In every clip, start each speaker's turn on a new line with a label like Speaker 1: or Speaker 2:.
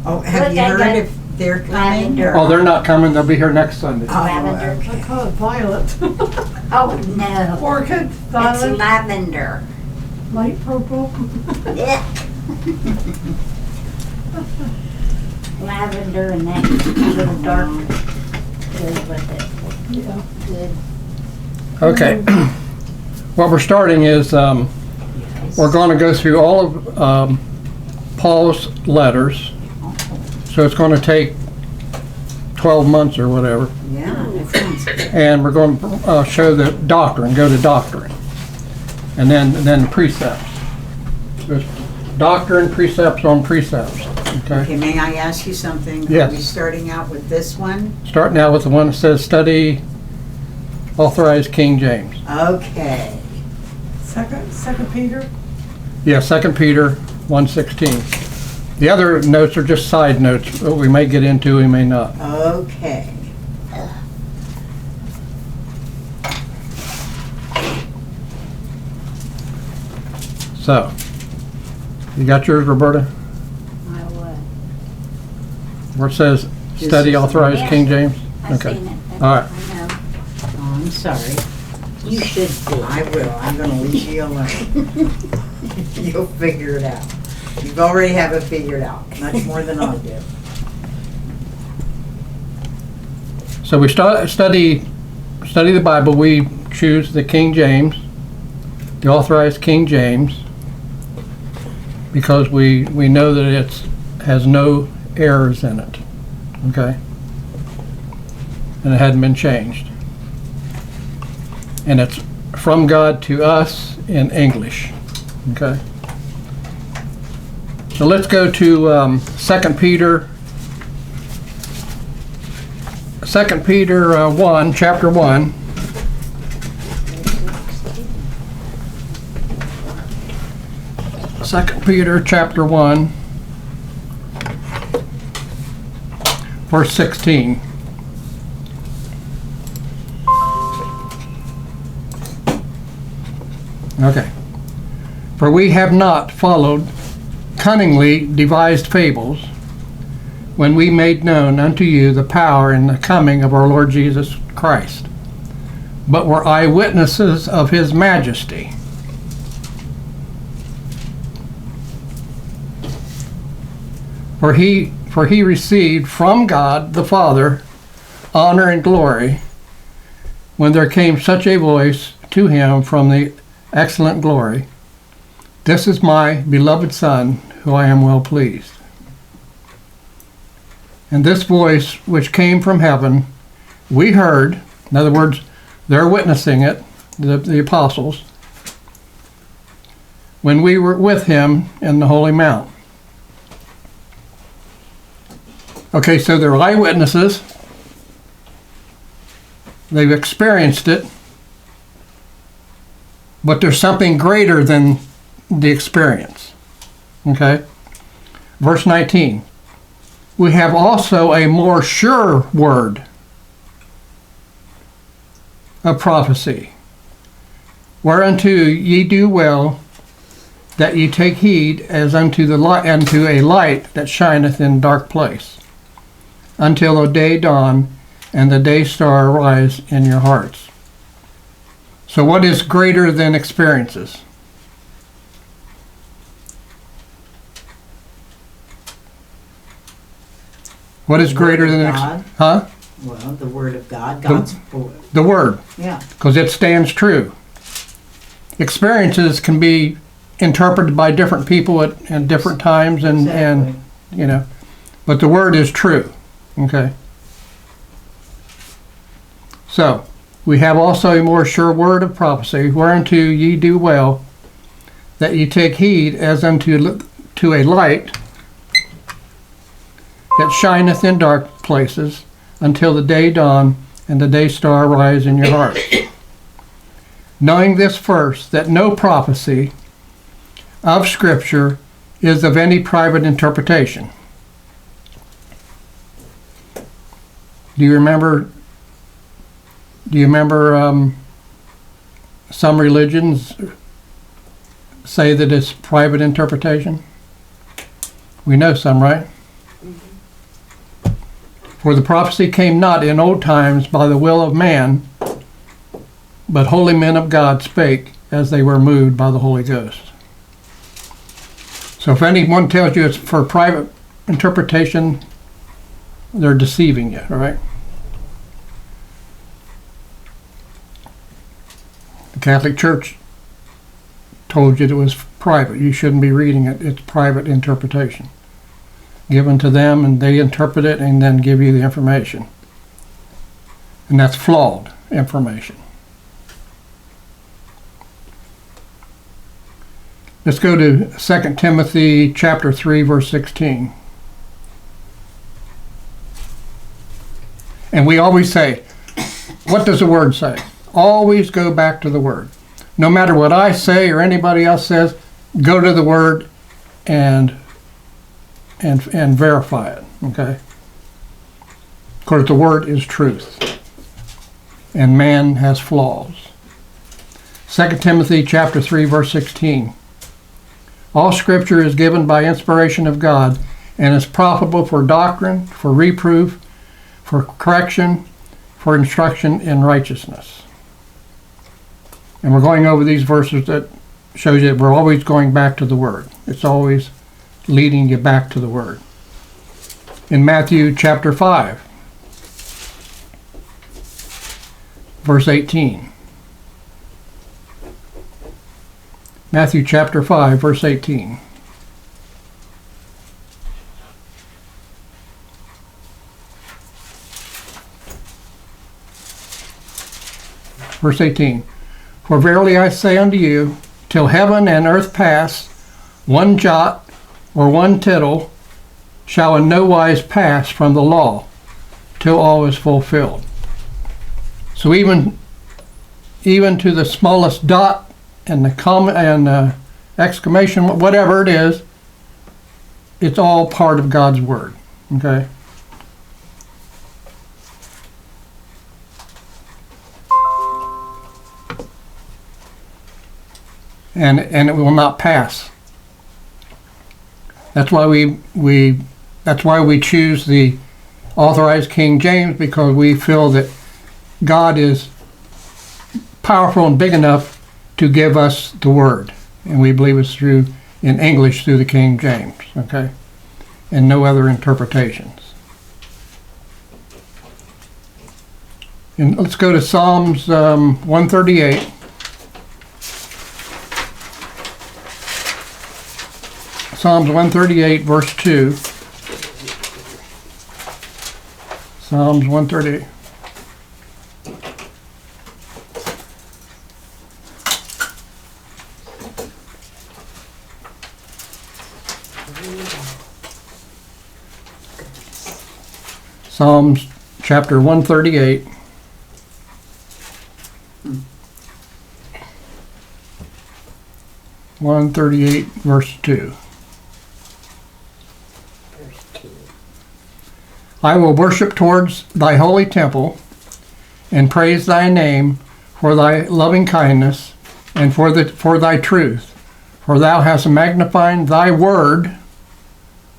Speaker 1: Oh, have you heard if they're coming?
Speaker 2: Lavender.
Speaker 1: or-
Speaker 3: Oh, they're not coming. They'll be here next Sunday.
Speaker 1: Oh,
Speaker 2: Lavender.
Speaker 4: I
Speaker 1: okay.
Speaker 4: call it violet.
Speaker 2: Oh, no.
Speaker 4: Orchid,
Speaker 2: It's
Speaker 4: violet,
Speaker 2: lavender.
Speaker 4: light purple.
Speaker 2: Yuck. Lavender and that little dark goes with it.
Speaker 4: Yeah.
Speaker 2: Good.
Speaker 3: Okay. What we're starting is we're going to go through all of Paul's letters. So it's going to take 12 months or whatever.
Speaker 1: Yeah, that sounds good.
Speaker 3: And we're going to show the doctrine, go to doctrine. And then the precepts. There's doctrine, precepts on precepts. Okay.
Speaker 1: Okay, may I ask you something?
Speaker 3: Yes.
Speaker 1: Are we starting out with this one?
Speaker 3: Starting out with the one that says study authorized King James.
Speaker 1: Okay.
Speaker 4: Second Peter.
Speaker 3: Yeah, 2 Peter 1:16. The other notes are just side notes, but we may get into, we may not.
Speaker 1: Okay.
Speaker 3: So, you got yours, Roberta?
Speaker 2: I would.
Speaker 3: Where it says
Speaker 1: This
Speaker 3: study
Speaker 1: is-
Speaker 3: authorized
Speaker 2: Yeah.
Speaker 3: King James?
Speaker 2: I
Speaker 3: Okay.
Speaker 2: seen it.
Speaker 3: All right.
Speaker 2: I know.
Speaker 1: Oh, I'm sorry.
Speaker 2: You should be.
Speaker 1: I will. I'm gonna leave you alone. You'll figure it out. You've already have it figured out, much more than I do.
Speaker 3: So we study the Bible. We choose the King James, the authorized King James, because we know that it has no errors in it. Okay? And it hadn't been changed. And it's from God to us in English. Okay? So let's go to 2 Peter. 2 Peter 1, chapter 1. Second Peter chapter 1, verse 16. Okay. For we have not followed cunningly devised fables when we made known unto you the power and the coming of our Lord Jesus Christ, but were eyewitnesses of his majesty. For he received from God the Father honor and glory when there came such a voice to him from the excellent glory, This is my beloved Son, who I am well pleased. And this voice which came from heaven, we heard, in other words, they're witnessing it, the apostles, when we were with him in the Holy Mount. Okay, so they're eyewitnesses. They've experienced it. But there's something greater than the experience. Okay? Verse 19. We have also a more sure word of prophecy, whereunto ye do well that ye take heed as unto a light that shineth in dark place, until the day dawn and the day star arise in your hearts. So what is greater than experiences? What is greater than
Speaker 1: God.
Speaker 3: Huh?
Speaker 1: Well, the Word of God, God's Word.
Speaker 3: The Word,
Speaker 1: Yeah.
Speaker 3: because it stands true. Experiences can be interpreted by different people at different times, and you know, but the Word is true. Okay. So we have also a more sure word of prophecy, whereunto ye do well that ye take heed as unto a light that shineth in dark places, until the day dawn and the day star rise in your heart. Knowing this first, that no prophecy of Scripture is of any private interpretation. Do you remember some religions say that it's private interpretation? We know some, right? For the prophecy came not in old times by the will of man, but holy men of God spake as they were moved by the Holy Ghost. So if anyone tells you it's for private interpretation, they're deceiving you, all right? The Catholic Church told you it was private. You shouldn't be reading it. It's private interpretation given to them, and they interpret it and then give you the information. And that's flawed information. Let's go to 2 Timothy chapter 3, verse 16. And we always say, what does the Word say? Always go back to the Word. No matter what I say or anybody else says, go to the Word and verify it, okay? Of course, the Word is truth, and man has flaws. 2 Timothy chapter 3, verse 16. All Scripture is given by inspiration of God and is profitable for doctrine, for reproof, for correction, for instruction in righteousness. And we're going over these verses that shows you that we're always going back to the Word. It's always leading you back to the Word. In Matthew chapter 5, verse 18. Matthew chapter 5, verse 18. Verse 18. For verily I say unto you, till heaven and earth pass, one jot or one tittle shall in no wise pass from the law, till all is fulfilled. So even to the smallest dot and the comma and exclamation, whatever it is, it's all part of God's Word. Okay? And it will not pass. That's why we choose the Authorized King James, because we feel that God is powerful and big enough to give us the Word, and we believe it's in English through the King James, okay, and no other interpretations. And let's go to Psalms 138. Psalms 138, verse 2. Psalms 138. Psalms chapter 138. Verse 2. I will worship towards thy holy temple and praise thy name for thy loving kindness and for thy truth. For thou hast magnified thy word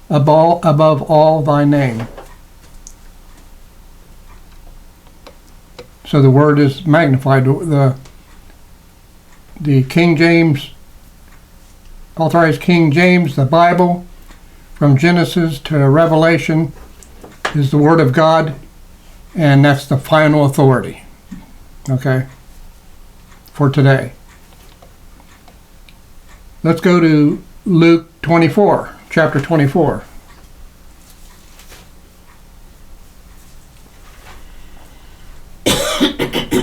Speaker 3: above all thy name. So the word is magnified. The King James, Authorized King James, the Bible, from Genesis to Revelation, is the Word of God, and that's the final authority, okay, for today. Let's go to Luke 24, chapter 24.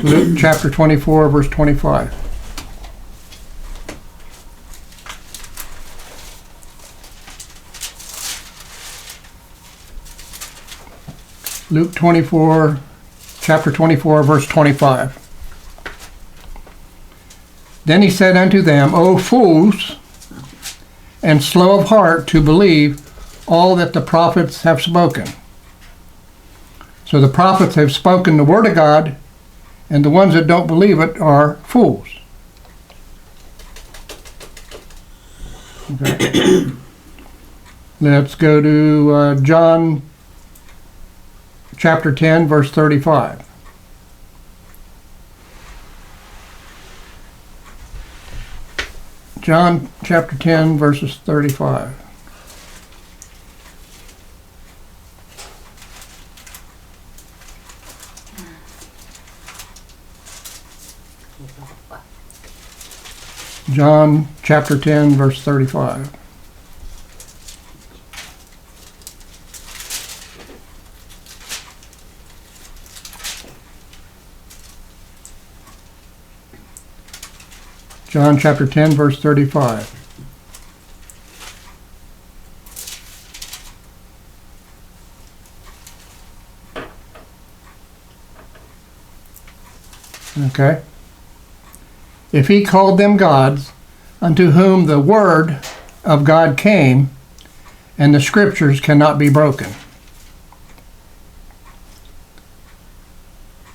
Speaker 3: Luke chapter 24, verse 25. Luke 24, chapter 24, verse 25. Then he said unto them, O fools, and slow of heart to believe all that the prophets have spoken. So the prophets have spoken the word of God, and the ones that don't believe it are fools. Okay. Let's go to John chapter 10, verse 35. John chapter 10, verses 35. John chapter 10, verse 35. John chapter 10, verse 35. Okay. If he called them gods, unto whom the word of God came, and the scriptures cannot be broken.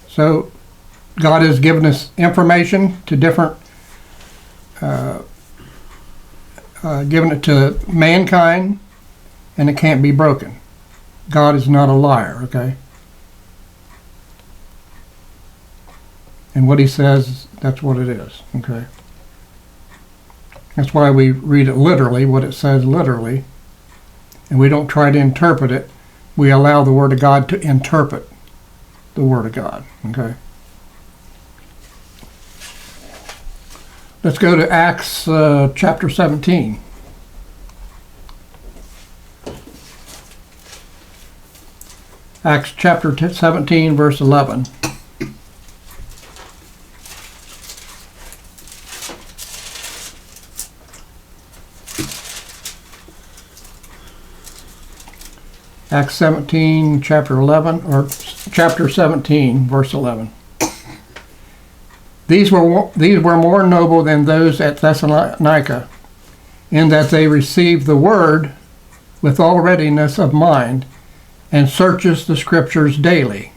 Speaker 3: So God has given us information to different given it to mankind, and it can't be broken. God is not a liar, okay? And what he says, that's what it is, okay? That's why we read it literally, what it says literally, and we don't try to interpret it. We allow the Word of God to interpret the Word of God, okay? Let's go to Acts chapter 17. Acts chapter 17, verse 11. Acts 17, chapter 11, or chapter 17, verse 11. These were more noble than those at Thessalonica, in that they received the word with all readiness of mind, and searches the scriptures daily,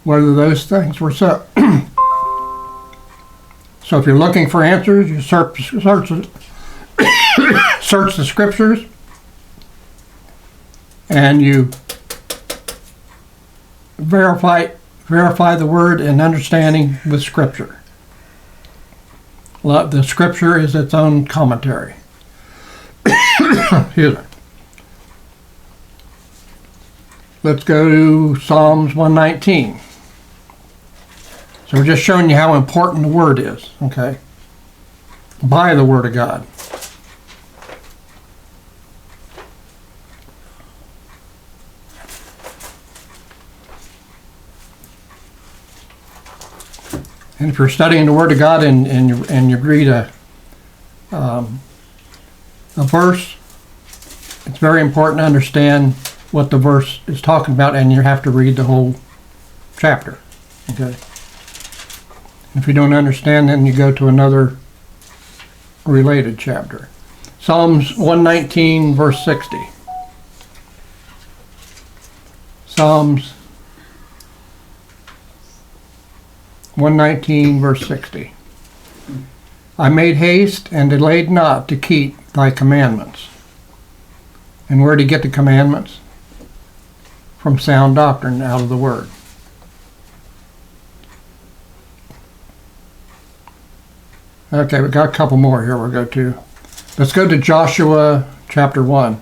Speaker 3: whether those things were so. So if you're looking for answers, you search the scriptures, and you verify the word and understanding with scripture. The scripture is its own commentary. Excuse me. Let's go to Psalms 119. So we're just showing you how important the word is, okay? By the word of God. And if you're studying the Word of God and you read a verse, it's very important to understand what the verse is talking about, and you have to read the whole chapter. Okay. If you don't understand, then you go to another related chapter. Psalms 119, verse 60. Psalms 119, verse 60. I made haste and delayed not to keep thy commandments. And where did he get the commandments? From Sound Doctrine, out of the Word. Okay, we've got a couple more here we'll go to. Let's go to Joshua chapter 1.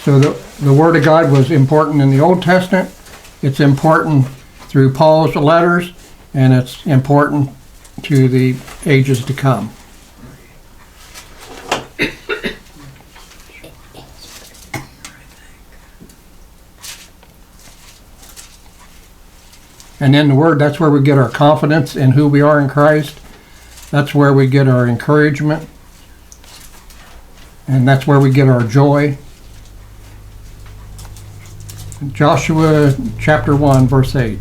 Speaker 3: So the Word of God was important in the Old Testament. It's important through Paul's letters, and it's important to the ages to come. And in the Word, that's where we get our confidence in who we are in Christ. That's where we get our encouragement. And that's where we get our joy. Joshua chapter 1, verse 8.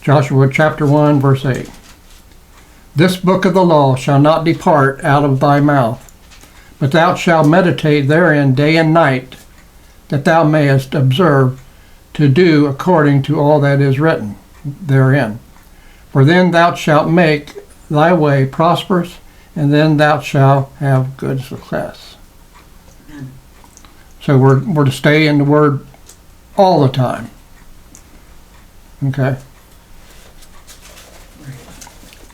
Speaker 3: Joshua chapter 1, verse 8. This book of the law shall not depart out of thy mouth, but thou shalt meditate therein day and night, that thou mayest observe to do according to all that is written therein. For then thou shalt make thy way prosperous, and then thou shalt have good success.
Speaker 1: Amen.
Speaker 3: So we're to stay in the Word all the time. Okay?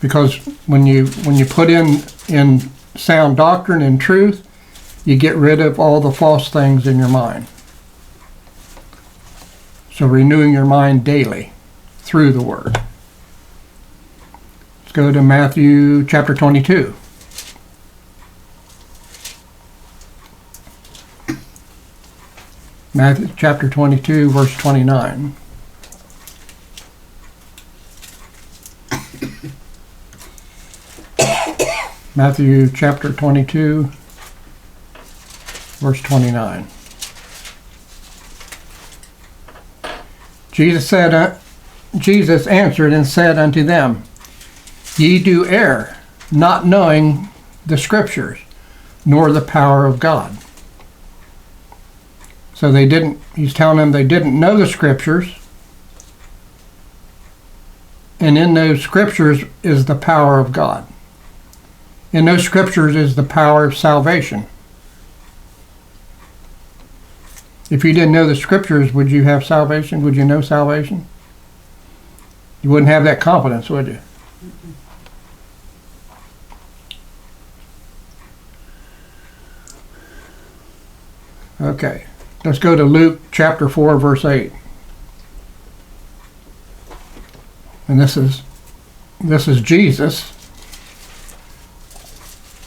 Speaker 3: Because when you put in sound doctrine and truth, you get rid of all the false things in your mind. So renewing your mind daily through the Word. Let's go to Matthew chapter 22. Matthew chapter 22, verse 29. Matthew chapter 22, verse 29. Jesus answered and said unto them, Ye do err, not knowing the Scriptures, nor the power of God. So he's telling them they didn't know the Scriptures, and in those Scriptures is the power of God. In those Scriptures is the power of salvation. If you didn't know the Scriptures, would you have salvation? Would you know salvation? You wouldn't have that confidence, would you? Okay, let's go to Luke chapter 4, verse 8. And this is Jesus,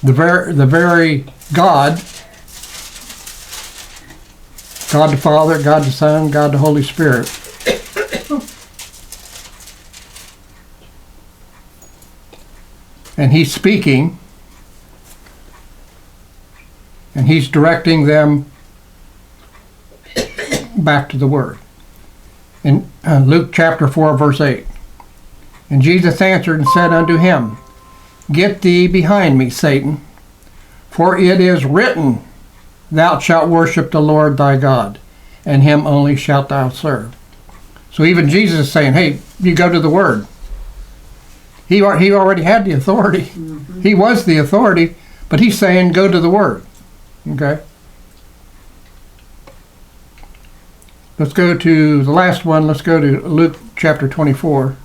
Speaker 3: the very God the Father, God the Son, God the Holy Spirit. And he's speaking, and he's directing them back to the Word. In Luke chapter 4, verse 8. And Jesus answered and said unto him, Get thee behind me, Satan, for it is written, Thou shalt worship the Lord thy God, and him only shalt thou serve. So even Jesus is saying, hey, you go to the Word. He already had the authority. Mm-hmm. He was the authority, but he's saying go to the Word. Okay? Let's go to the last one. Let's go to Luke chapter 24.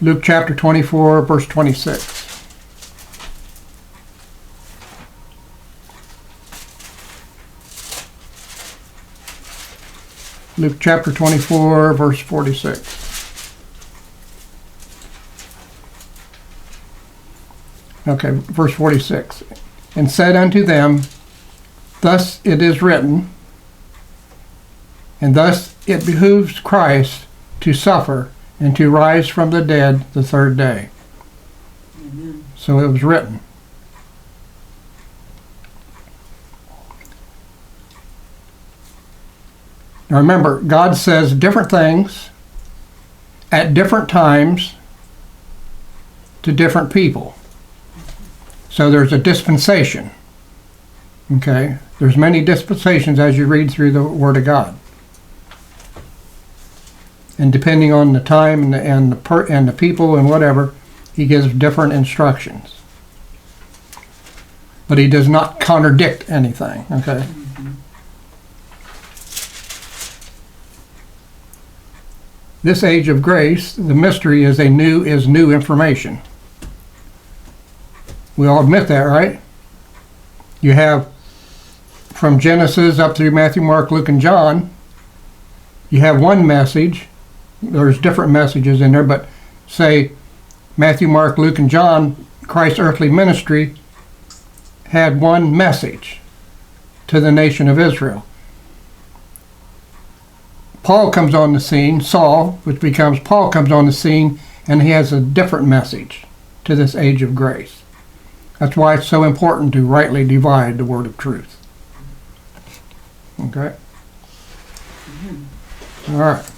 Speaker 3: Luke chapter 24, verse 26. Luke chapter 24, verse 46. Okay, verse 46. And said unto them, Thus it is written, and thus it behooves Christ to suffer and to rise from the dead the third day.
Speaker 1: Amen.
Speaker 3: So it was written. Now remember, God says different things at different times to different people. So there's a dispensation. Okay? There's many dispensations as you read through the Word of God. And depending on the time and the people and whatever, he gives different instructions. But he does not contradict anything. Okay?
Speaker 1: Mm-hmm.
Speaker 3: This age of grace, the mystery is new information. We all admit that, right? You have from Genesis up through Matthew, Mark, Luke, and John, you have one message. There's different messages in there, but say Matthew, Mark, Luke, and John, Christ's earthly ministry had one message to the nation of Israel. Paul comes on the scene, Saul, which becomes Paul, comes on the scene, and he has a different message to this age of grace. That's why it's so important to rightly divide the word of truth. Okay? All right.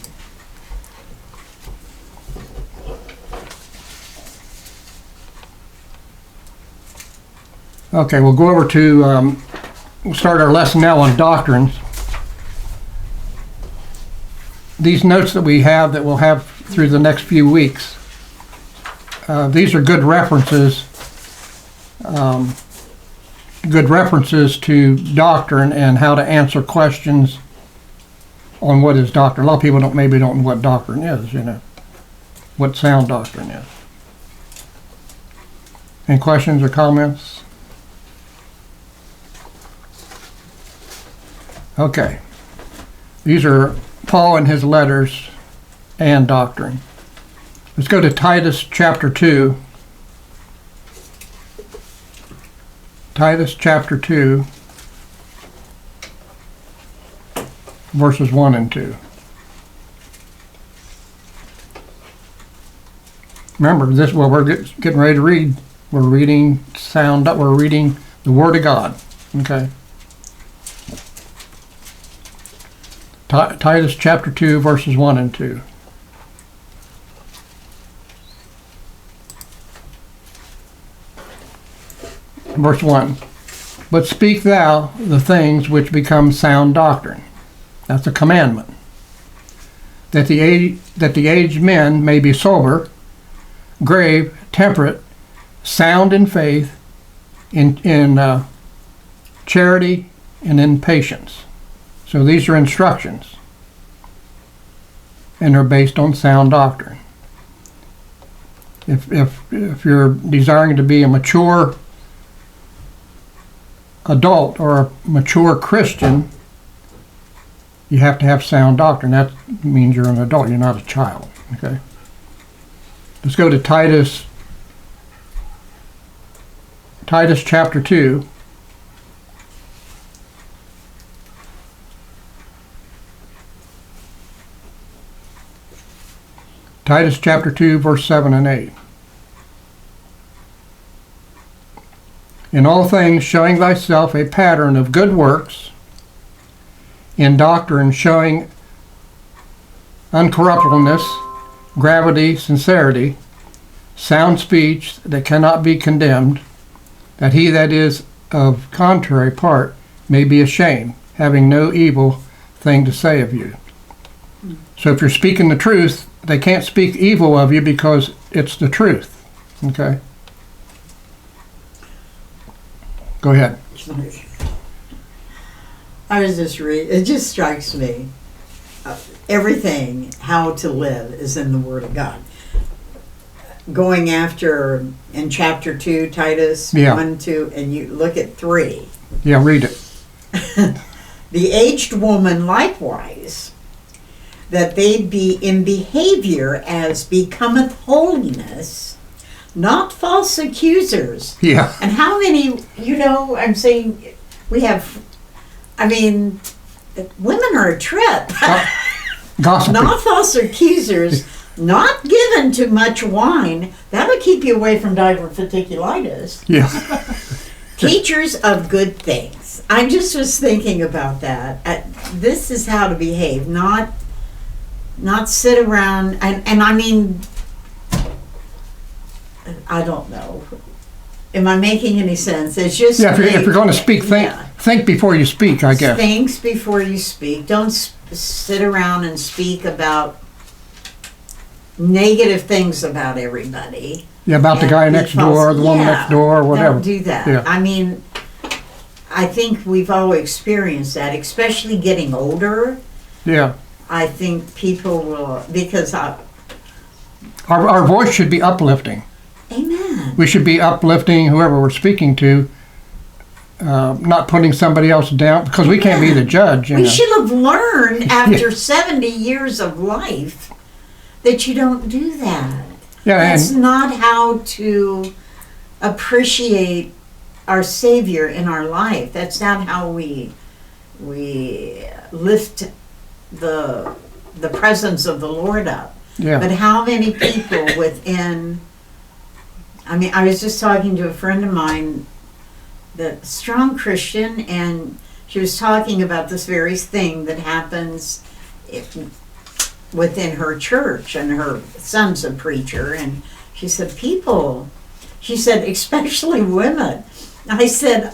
Speaker 3: Okay, we'll go over to we'll start our lesson now on doctrines. These notes that we have that we'll have through the next few weeks, these are good references to doctrine and how to answer questions on what is doctrine. A lot of people maybe don't know what doctrine is, what sound doctrine is. Any questions or comments? Okay. These are Paul and his letters and doctrine. Let's go to Titus chapter 2. Titus chapter 2, verses 1 and 2. Remember, this is what we're getting ready to read. We're reading we're reading the Word of God. Okay. Titus chapter 2, verses 1 and 2. Verse 1. But speak thou the things which become sound doctrine. That's a commandment. That the aged men may be sober, grave, temperate, sound in faith, in charity, and in patience. So these are instructions, and they're based on sound doctrine. If you're desiring to be a mature adult or a mature Christian, you have to have sound doctrine. That means you're an adult, you're not a child. Okay. Let's go to Titus chapter 2. Titus chapter 2, verse 7 and 8. In all things showing thyself a pattern of good works, in doctrine showing uncorruptibleness, gravity, sincerity, sound speech that cannot be condemned, that he that is of contrary part may be ashamed, having no evil thing to say of you. So if you're speaking the truth, they can't speak evil of you because it's the truth. Okay? Go ahead.
Speaker 1: I was just it just strikes me. Everything, how to live, is in the Word of God. Going after, in chapter 2, Titus 1, 2, and you look at 3.
Speaker 3: Yeah, read it.
Speaker 1: The aged woman likewise, that they be in behavior as becometh holiness, not false accusers.
Speaker 3: Yeah.
Speaker 1: And how many, I'm saying, women are a trip.
Speaker 3: Gossiping.
Speaker 1: Not false accusers, not given to much wine. That'll keep you away from diverticulitis.
Speaker 3: Yeah.
Speaker 1: Teachers of good things. I just was thinking about that. This is how to behave, not sit around and I don't know. Am I making any sense? It's just
Speaker 3: if you're going to speak, think before you speak, I guess.
Speaker 1: Think before you speak. Don't sit around and speak about negative things about everybody.
Speaker 3: Yeah, about the guy next door, the woman next door, or whatever.
Speaker 1: Don't do that.
Speaker 3: Yeah.
Speaker 1: I think we've all experienced that, especially getting older.
Speaker 3: Yeah.
Speaker 1: I think people will, because
Speaker 3: our voice should be uplifting.
Speaker 1: Amen.
Speaker 3: We should be uplifting whoever we're speaking to, not putting somebody else down, because we can't be the judge.
Speaker 1: We should have learned after 70 years of life that you don't do that.
Speaker 3: Yeah,
Speaker 1: That's not how to appreciate our Savior in our life. That's not how we lift the presence of the Lord up.
Speaker 3: Yeah.
Speaker 1: But how many people within, I was just talking to a friend of mine, the strong Christian, and she was talking about this very thing that happens within her church, and her son's a preacher, and she said, especially women. I said,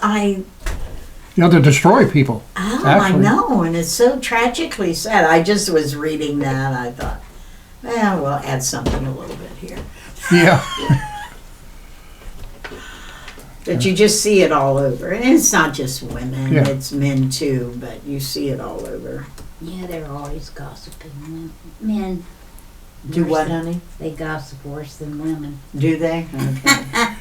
Speaker 3: To destroy people.
Speaker 1: Oh,
Speaker 3: Actually.
Speaker 1: I know, and it's so tragically sad. I just was reading that. I thought, well, we'll add something a little bit here.
Speaker 3: Yeah.
Speaker 1: But you just see it all over. And it's not just women,
Speaker 3: Yeah.
Speaker 1: it's men too, but you see it all over.
Speaker 2: Yeah, they're always gossiping. Men.
Speaker 1: Do
Speaker 2: worse
Speaker 1: what,
Speaker 2: than-
Speaker 1: honey?
Speaker 2: They gossip worse than women.
Speaker 1: Do they? Okay.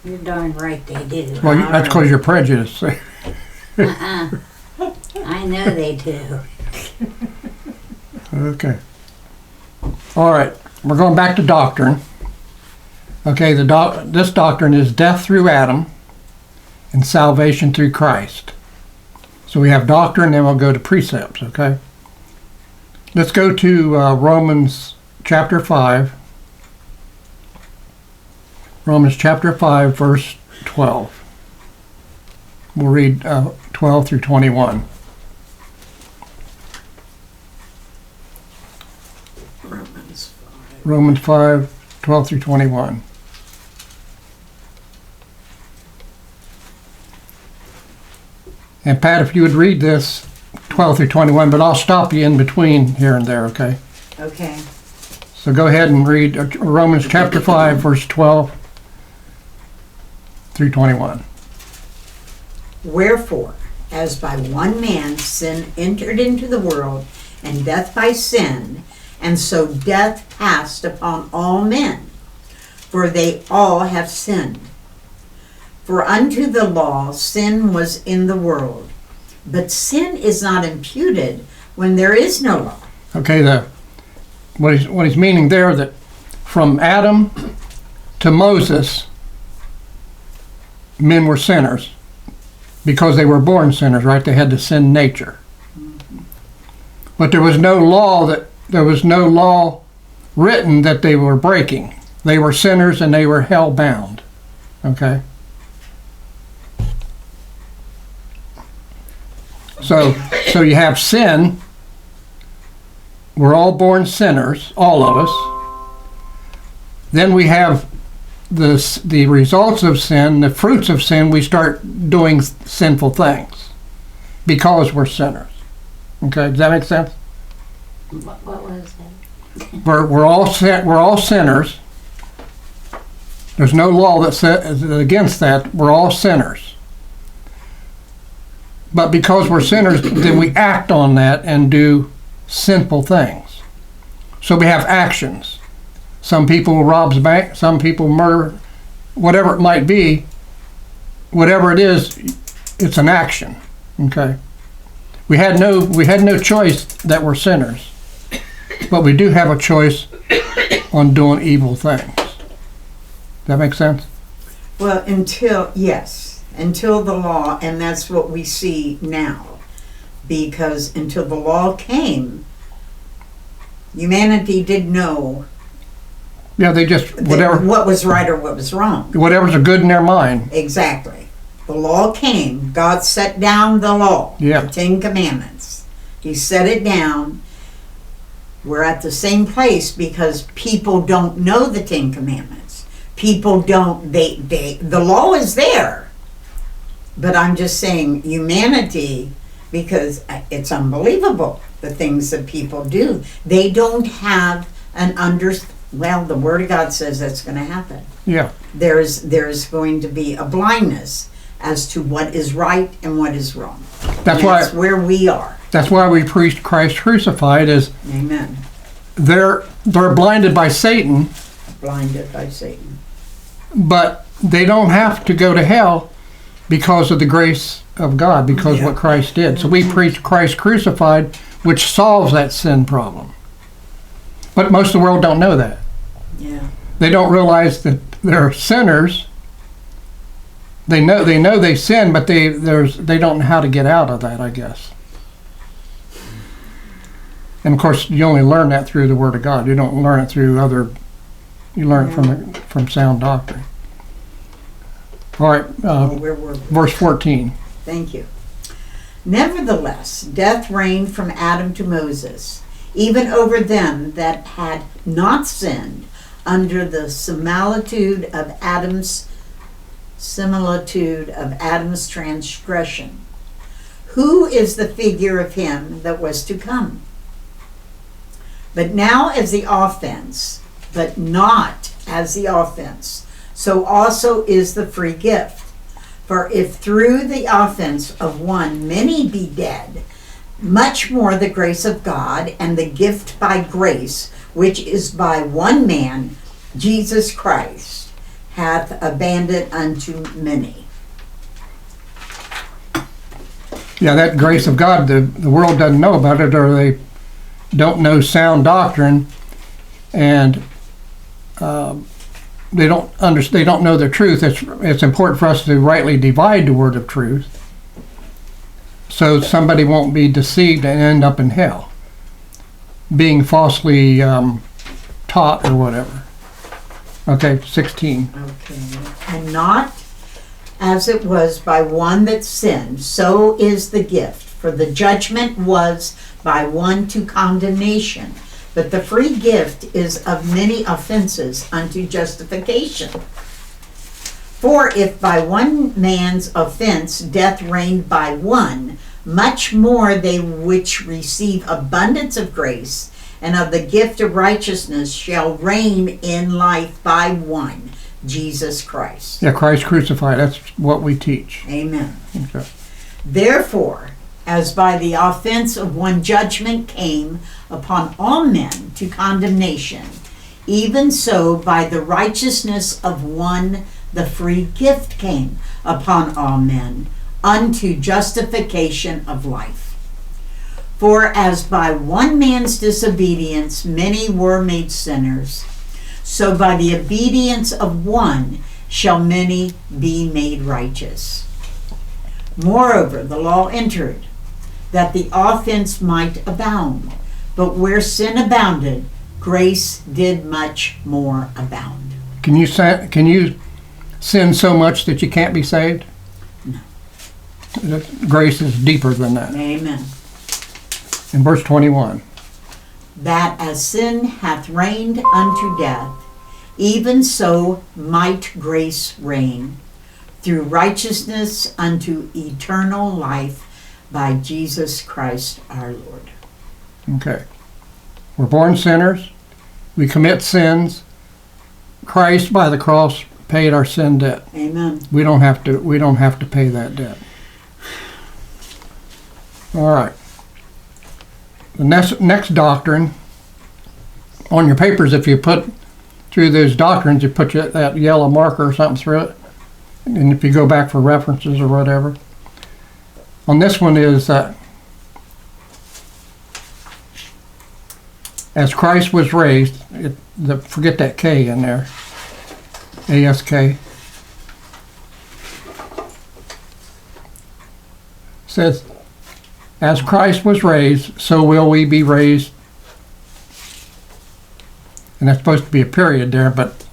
Speaker 2: You're darn right they do.
Speaker 3: Well, that's because you're prejudiced.
Speaker 2: Uh-uh. I know they do.
Speaker 3: Okay. All right. We're going back to doctrine. Okay, this doctrine is death through Adam and salvation through Christ. So we have doctrine, then we'll go to precepts, okay? Let's go to Romans chapter 5. Romans chapter 5, verse 12. We'll read 12 through 21. Romans 5, 12 through 21. And Pat, if you would read this 12 through 21, but I'll stop you in between here and there, okay?
Speaker 1: Okay.
Speaker 3: So go ahead and read Romans chapter 5, verse 12 through 21.
Speaker 1: Wherefore, as by one man sin entered into the world, and death by sin, and so death passed upon all men, for they all have sinned. For unto the law sin was in the world, but sin is not imputed when there is no law.
Speaker 3: Okay, what he's meaning there, that from Adam to Moses, men were sinners because they were born sinners, right? They had the sin nature. But there was no law written that they were breaking. They were sinners and they were hell bound. Okay? So you have sin. We're all born sinners, all of us. Then we have the results of sin, the fruits of sin. We start doing sinful things because we're sinners. Okay, does that make sense?
Speaker 2: What was that?
Speaker 3: We're all sinners. There's no law that says against that. We're all sinners. But because we're sinners, then we act on that and do sinful things. So we have actions. Some people rob bank, some people murder, whatever it might be. Whatever it is, it's an action. Okay. We had no choice that we're sinners, but we do have a choice on doing evil things. Does that make sense?
Speaker 1: Well, until the law, and that's what we see now, because until the law came, humanity didn't know
Speaker 3: Yeah, they just
Speaker 1: what was right or what was wrong.
Speaker 3: Whatever's a good in their mind.
Speaker 1: Exactly. The law came. God set down the law,
Speaker 3: Yeah.
Speaker 1: the 10 Commandments. He set it down. We're at the same place because people don't know the 10 Commandments. People don't, the law is there. But I'm just saying humanity, because it's unbelievable the things that people do. They don't have well, the Word of God says that's going to happen.
Speaker 3: Yeah.
Speaker 1: There's going to be a blindness as to what is right and what is wrong.
Speaker 3: That's
Speaker 1: where we are.
Speaker 3: That's why we preach Christ crucified. Is
Speaker 1: Amen.
Speaker 3: they're blinded by Satan,
Speaker 1: Blinded by Satan.
Speaker 3: but they don't have to go to hell because of the grace of God, because of what Christ did. So we preach Christ crucified, which solves that sin problem. But most of the world don't know that.
Speaker 1: Yeah.
Speaker 3: They don't realize that they're sinners. They know they sin, but they don't know how to get out of that, I guess. And of course, you only learn that through the Word of God. You don't learn it through you learn it from sound doctrine. All right,
Speaker 1: Where were we?
Speaker 3: verse 14.
Speaker 1: Thank you. Nevertheless, death reigned from Adam to Moses, even over them that had not sinned, under the similitude of Adam's transgression, who is the figure of him that was to come. But now as the offense, but not as the offense, so also is the free gift. For if through the offense of one many be dead, much more the grace of God and the gift by grace, which is by one man, Jesus Christ, hath abandoned unto many.
Speaker 3: Yeah, that grace of God, the world doesn't know about it, or they don't know sound doctrine, and they don't understand. They don't know the truth. It's important for us to rightly divide the word of truth, so somebody won't be deceived and end up in hell, being falsely taught or whatever. Okay, 16.
Speaker 1: Okay. And not as it was by one that sinned, so is the gift. For the judgment was by one to condemnation, but the free gift is of many offenses unto justification. For if by one man's offense death reigned by one, much more they which receive abundance of grace and of the gift of righteousness shall reign in life by one, Jesus Christ.
Speaker 3: Yeah, Christ crucified. That's what we teach.
Speaker 1: Amen.
Speaker 3: Okay.
Speaker 1: Therefore, as by the offense of one judgment came upon all men to condemnation, even so by the righteousness of one the free gift came upon all men unto justification of life. For as by one man's disobedience many were made sinners, so by the obedience of one shall many be made righteous. Moreover, the law entered, that the offense might abound. But where sin abounded, grace did much more abound.
Speaker 3: Can you sin so much that you can't be saved?
Speaker 1: No.
Speaker 3: Grace is deeper than that.
Speaker 1: Amen.
Speaker 3: In verse 21.
Speaker 1: That as sin hath reigned unto death, even so might grace reign through righteousness unto eternal life by Jesus Christ our Lord.
Speaker 3: Okay. We're born sinners. We commit sins. Christ, by the cross, paid our sin debt.
Speaker 1: Amen.
Speaker 3: We don't have to pay that debt. All right. The next doctrine on your papers, if you put through those doctrines, you put that yellow marker or something through it, and if you go back for references or whatever. On this one is as Christ was raised, forget that K in there, ASK. Says, as Christ was raised, so will we be raised. And that's supposed to be a period there, but